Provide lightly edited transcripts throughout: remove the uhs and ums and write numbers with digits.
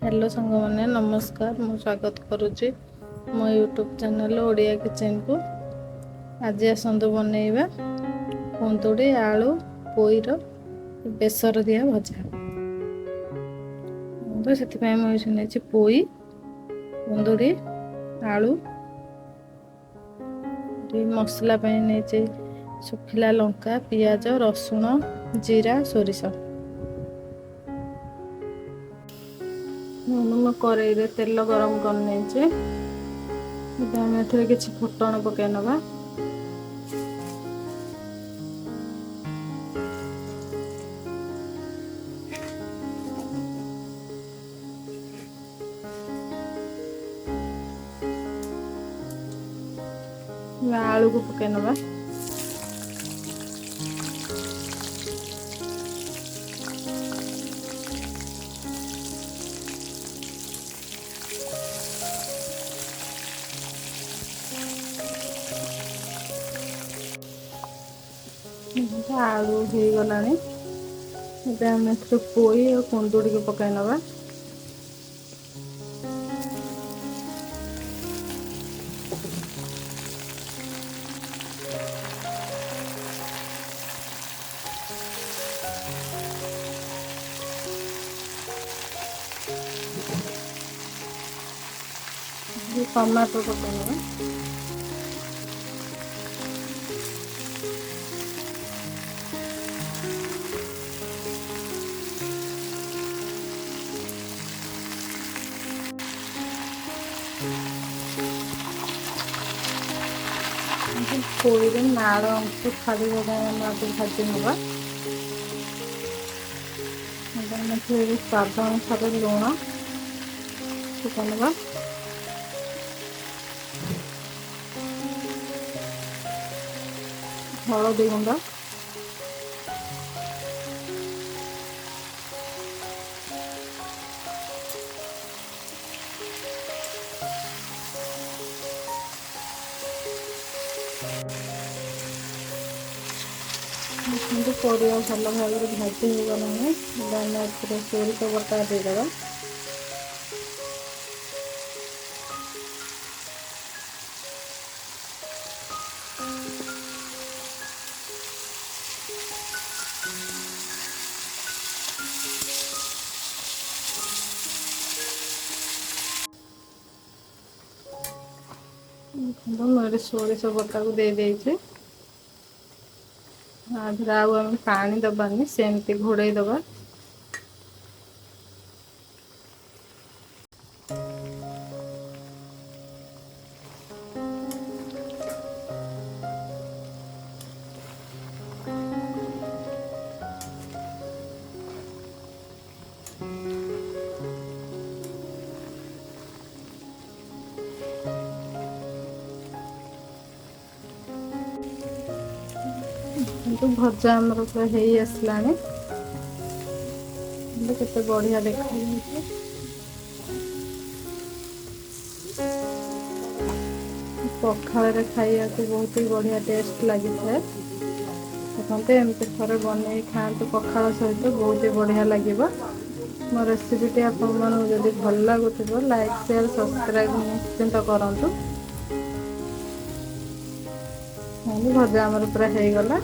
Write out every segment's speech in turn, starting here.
Hello सांग मैंने नमस्कार मु स्वागत करुच्ची मो यूट्यूब चैनल ओडिया किचन को। आज आसतु बनइबा कुंदुड़ी आलू पोईर बेसर दिया भजा। तो से मुझे पोई कुंदुड़ी आलू मसला नहीं सुखिला लंका पियाज रसुण जीरा सोरिष। मैं कड़े तेल गरम कर किसी फुटण पकई नवा। आलू को पकई नवा। आलू हो गलानी आम पोई और कुंदुड़ी को पकई नवा। टमाटो पकई नवा। पोईरे नाड़ अंश छाड़ी भाजी नवा। स्वाद अनुसार लुण पकईनवा। हलदी गुंड परिया भल भाव भाजी हो गलानी सोरिष बटा देदेवा। मेरे सोरिष बटा को दे देइछे। आउ आम पानी दबानी सेमती घोड़े दबा। तो भजा आमर पूरा हो आसलानी केते बढ़िया देखा पखाल खाया को बहुत ही बढ़िया टेस्ट लगी है। देखते एमती थे बन खाते पखाल सहित बहुत ही बढ़िया लगे। मो रेसिपीटी आपको भल लगुथ लाइक शेयर सब्सक्राइब निश्चिंत करूँ। भजा आमर पूरा हो गला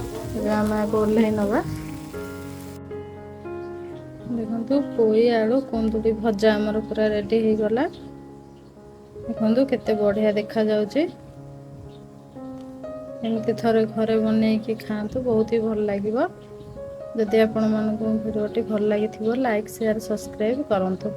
आम ओह्ल नवा। देखु पोई आलू कुंदुड़ी भजा आमर पूरा रेडी हो गला। देखु केते बढ़िया देखा जाउची। एमती थरे घरे बनईकी खातु बहुत ही भल लगिबो। जदि आपण मानक वीडियोटी भल लगी लाइक शेयर सब्सक्राइब करंतु।